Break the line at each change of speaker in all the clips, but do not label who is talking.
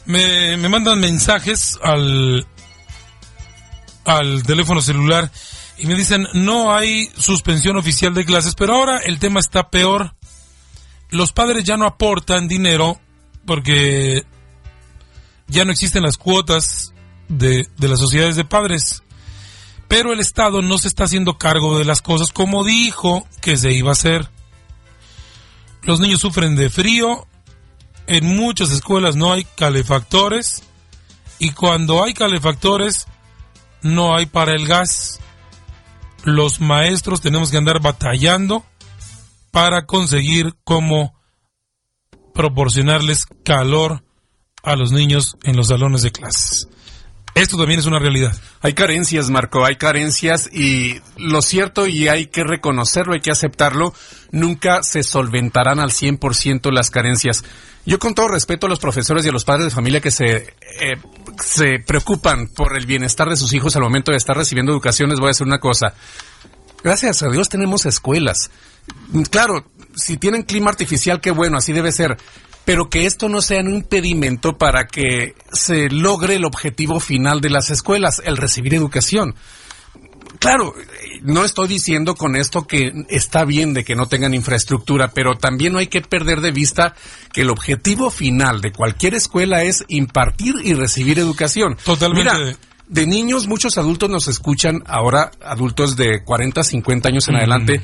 Me mandan mensajes al teléfono celular y me dicen, no hay suspensión oficial de clases, pero ahora el tema está peor. Los padres ya no aportan dinero porque ya no existen las cuotas de las sociedades de padres, pero el Estado no se está haciendo cargo de las cosas como dijo que se iba a hacer. Los niños sufren de frío, en muchas escuelas no hay calefactores, y cuando hay calefactores no hay para el gas. Los maestros tenemos que andar batallando para conseguir cómo proporcionarles calor a los niños en los salones de clases. Esto también es una realidad.
Hay carencias, Marco, hay carencias, y lo cierto, y hay que reconocerlo, hay que aceptarlo, nunca se solventarán al 100% las carencias. Yo, con todo respeto a los profesores y a los padres de familia que se preocupan por el bienestar de sus hijos al momento de estar recibiendo educación, les voy a decir una cosa. Gracias a Dios tenemos escuelas. Claro, si tienen clima artificial, qué bueno, así debe ser. Pero que esto no sea un impedimento para que se logre el objetivo final de las escuelas, el recibir educación. Claro, no estoy diciendo con esto que está bien de que no tengan infraestructura, pero también no hay que perder de vista que el objetivo final de cualquier escuela es impartir y recibir educación.
Totalmente.
Mira, de niños, muchos adultos nos escuchan, ahora adultos de 40, 50 años en adelante,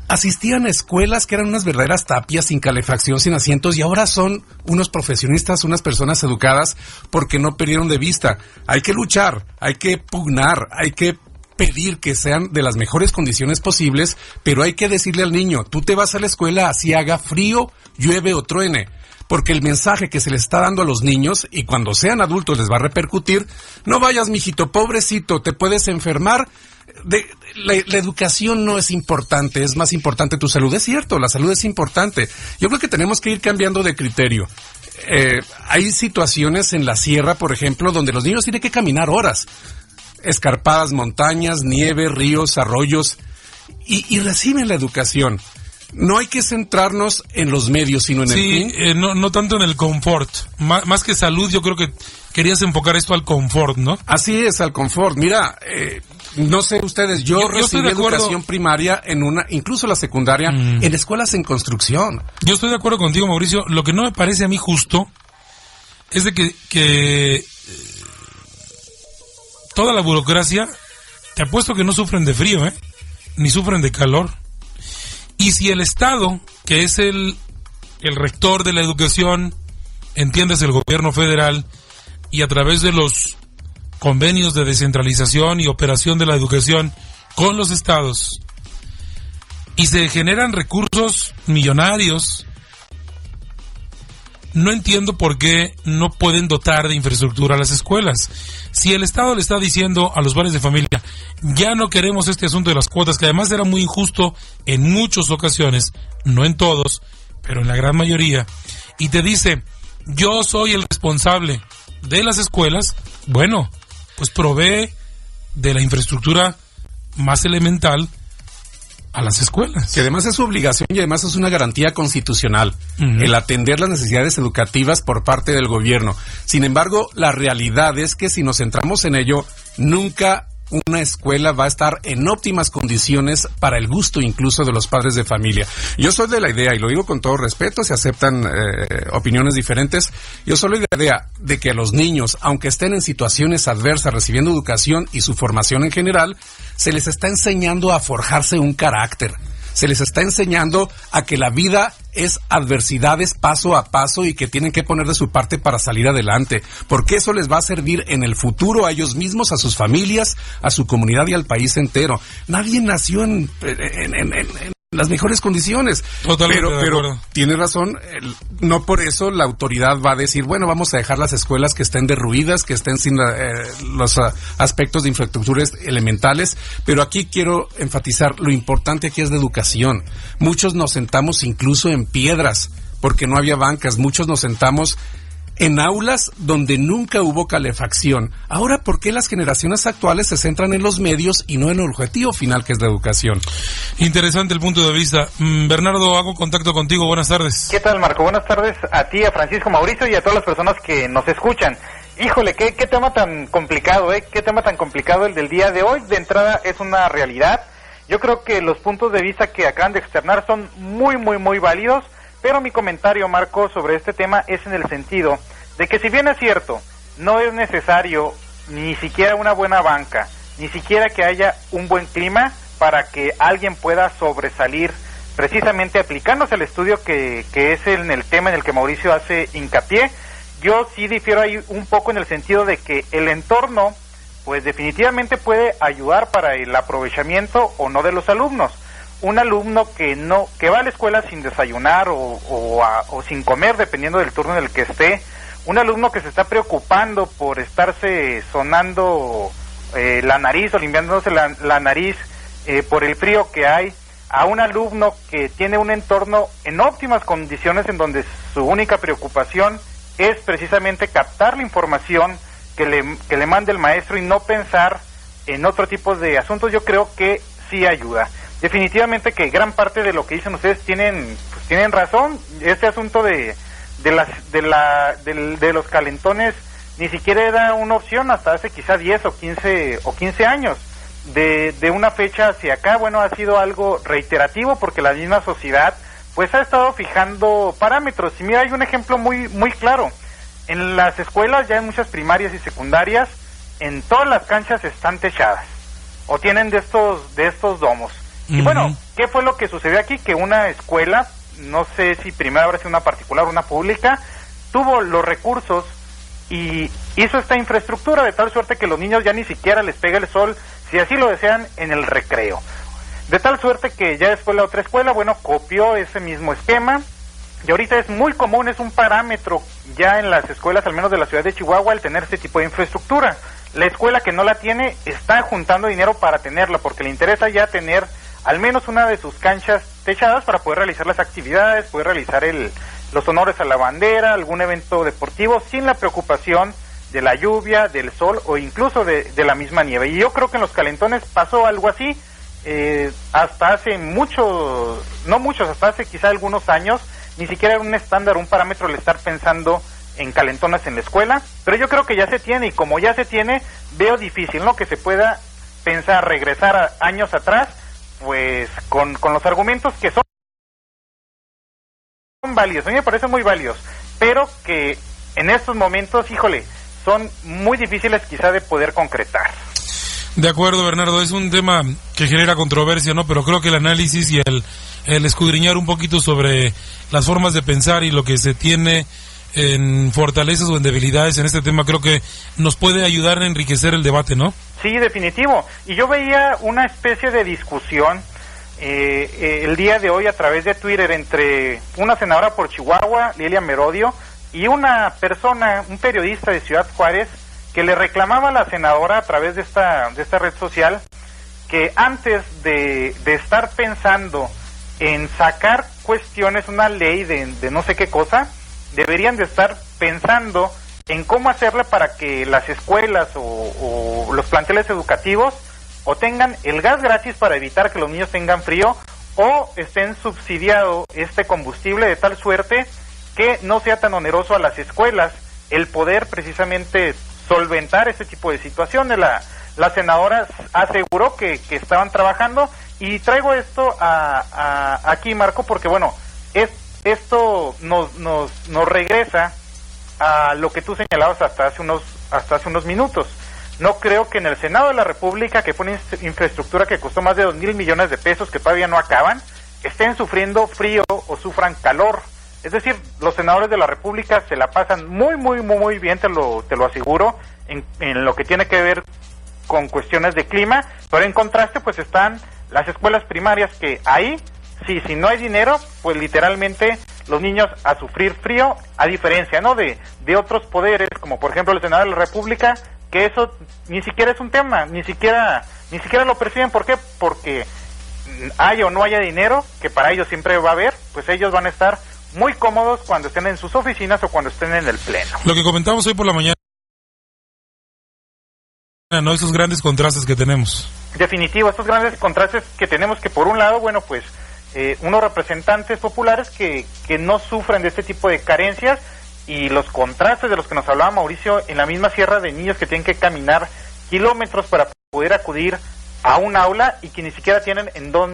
asistían a escuelas que eran unas verdaderas tapias sin calefacción, sin asientos, y ahora son unos profesionistas, unas personas educadas porque no perdieron de vista. Hay que luchar, hay que pugnar, hay que pedir que sean de las mejores condiciones posibles, pero hay que decirle al niño, tú te vas a la escuela así haga frío, llueve o truene. Porque el mensaje que se les está dando a los niños, y cuando sean adultos les va a repercutir, no vayas, mijito, pobrecito, te puedes enfermar. La educación no es importante, es más importante tu salud. Es cierto, la salud es importante. Yo creo que tenemos que ir cambiando de criterio. Hay situaciones en la sierra, por ejemplo, donde los niños tienen que caminar horas. Escarpadas montañas, nieve, ríos, arroyos, y reciben la educación. No hay que centrarnos en los medios, sino en el fin.
No tanto en el confort. Más que salud, yo creo que querías enfocar esto al confort, ¿no?
Así es, al confort. Mira, no sé ustedes, yo recibí educación primaria incluso la secundaria, en escuelas en construcción.
Yo estoy de acuerdo contigo, Mauricio. Lo que no me parece a mí justo es de que toda la burocracia, te apuesto que no sufren de frío, ni sufren de calor. Y si el Estado, que es el rector de la educación, entiendes, el gobierno federal, y a través de los convenios de descentralización y operación de la educación con los estados, y se generan recursos millonarios, no entiendo por qué no pueden dotar de infraestructura a las escuelas. Si el Estado le está diciendo a los padres de familia, ya no queremos este asunto de las cuotas, que además era muy injusto en muchas ocasiones, no en todos, pero en la gran mayoría, y te dice, yo soy el responsable de las escuelas, bueno, pues provee de la infraestructura más elemental a las escuelas.
Que además es su obligación y además es una garantía constitucional, el atender las necesidades educativas por parte del gobierno. Sin embargo, la realidad es que si nos centramos en ello, nunca una escuela va a estar en óptimas condiciones para el gusto incluso de los padres de familia. Yo soy de la idea, y lo digo con todo respeto, se aceptan opiniones diferentes, yo soy de la idea de que a los niños, aunque estén en situaciones adversas recibiendo educación y su formación en general, se les está enseñando a forjarse un carácter. Se les está enseñando a que la vida es adversidades paso a paso y que tienen que poner de su parte para salir adelante, porque eso les va a servir en el futuro a ellos mismos, a sus familias, a su comunidad y al país entero. Nadie nació en las mejores condiciones.
Totalmente
pero tiene razón, no por eso la autoridad va a decir, bueno, vamos a dejar las escuelas que estén derruidas, que estén sin los aspectos de infraestructuras elementales, pero aquí quiero enfatizar, lo importante aquí es la educación. Muchos nos sentamos incluso en piedras, porque no había bancas, muchos nos sentamos en aulas donde nunca hubo calefacción. Ahora, ¿por qué las generaciones actuales se centran en los medios y no en el objetivo final, que es la educación?
Interesante el punto de vista. Bernardo, hago contacto contigo. Buenas tardes.
¿Qué tal, Marco? Buenas tardes a ti, a Francisco, Mauricio y a todas las personas que nos escuchan. Híjole, qué tema tan complicado, qué tema tan complicado el del día de hoy. De entrada es una realidad. Yo creo que los puntos de vista que acaban de externar son muy, muy, muy válidos, pero mi comentario, Marco, sobre este tema es en el sentido de que, si bien es cierto, no es necesario ni siquiera una buena banca, ni siquiera que haya un buen clima para que alguien pueda sobresalir, precisamente aplicándose al estudio que es en el tema en el que Mauricio hace hincapié. Yo sí difiero ahí un poco en el sentido de que el entorno, pues definitivamente puede ayudar para el aprovechamiento o no de los alumnos. Un alumno que va a la escuela sin desayunar o sin comer, dependiendo del turno en el que esté, un alumno que se está preocupando por estarse sonando la nariz o limpiándose la nariz por el frío que hay, a un alumno que tiene un entorno en óptimas condiciones en donde su única preocupación es precisamente captar la información que le mande el maestro y no pensar en otro tipo de asuntos. Yo creo que sí ayuda. Definitivamente que gran parte de lo que dicen ustedes tienen razón. Este asunto de los calentones ni siquiera era una opción hasta hace quizá 10 o 15 años. De una fecha hacia acá, bueno, ha sido algo reiterativo porque la misma sociedad pues ha estado fijando parámetros. Y mira, hay un ejemplo muy, muy claro. En las escuelas, ya en muchas primarias y secundarias, en todas las canchas están techadas o tienen de estos domos. Y bueno, ¿qué fue lo que sucedió aquí? Que una escuela, no sé si primero habrá sido una particular o una pública, tuvo los recursos y hizo esta infraestructura de tal suerte que los niños ya ni siquiera les pega el sol, si así lo desean, en el recreo. De tal suerte que ya después la otra escuela, bueno, copió ese mismo esquema, y ahorita es muy común, es un parámetro ya en las escuelas, al menos de la ciudad de Chihuahua, el tener este tipo de infraestructura. La escuela que no la tiene está juntando dinero para tenerla, porque le interesa ya tener al menos una de sus canchas techadas para poder realizar las actividades, poder realizar los honores a la bandera, algún evento deportivo, sin la preocupación de la lluvia, del sol o incluso de la misma nieve. Y yo creo que en los calentones pasó algo así. Hasta hace hasta hace quizá algunos años, ni siquiera era un estándar, un parámetro el estar pensando en calentones en la escuela, pero yo creo que ya se tiene, y como ya se tiene, veo difícil, ¿no?, que se pueda pensar regresar a años atrás, pues con los argumentos que son válidos, a mí me parecen muy válidos, pero que en estos momentos, híjole, son muy difíciles quizá de poder concretar.
De acuerdo, Bernardo, es un tema que genera controversia, ¿no? Pero creo que el análisis y el escudriñar un poquito sobre las formas de pensar y lo que se tiene en fortalezas o en debilidades en este tema, creo que nos puede ayudar a enriquecer el debate, ¿no?
Sí, definitivo. Y yo veía una especie de discusión el día de hoy a través de Twitter entre una senadora por Chihuahua, Lilia Merodio, y una persona, un periodista de Ciudad Juárez, que le reclamaba a la senadora a través de esta red social que antes de estar pensando en sacar cuestiones, una ley de no sé qué cosa, deberían de estar pensando en cómo hacerla para que las escuelas o los planteles educativos o tengan el gas gratis para evitar que los niños tengan frío, o estén subsidiado este combustible de tal suerte que no sea tan oneroso a las escuelas el poder precisamente solventar este tipo de situaciones. La senadora aseguró que estaban trabajando, y traigo esto aquí, Marco, porque bueno, esto nos regresa a lo que tú señalabas hasta hace unos minutos. No creo que en el Senado de la República, que fue una infraestructura que costó más de 2,000 millones de pesos que todavía no acaban, estén sufriendo frío o sufran calor. Es decir, los senadores de la República se la pasan muy, muy, muy, muy bien, te lo aseguro, en lo que tiene que ver con cuestiones de clima, pero en contraste pues están las escuelas primarias, que ahí, sí, si no hay dinero, pues literalmente los niños a sufrir frío, a diferencia, ¿no?, de otros poderes, como por ejemplo el Senado de la República, que eso ni siquiera es un tema, ni siquiera lo perciben. ¿Por qué? Porque haya o no haya dinero, que para ellos siempre va a haber, pues ellos van a estar muy cómodos cuando estén en sus oficinas o cuando estén en el pleno.
Lo que comentamos hoy por la mañana, ¿no? Esos grandes contrastes que tenemos.
Definitivo, estos grandes contrastes que tenemos, que por un lado, bueno, pues unos representantes populares que no sufren de este tipo de carencias, y los contrastes de los que nos hablaba Mauricio en la misma sierra, de niños que tienen que caminar kilómetros para poder acudir a un aula y que ni siquiera tienen en dónde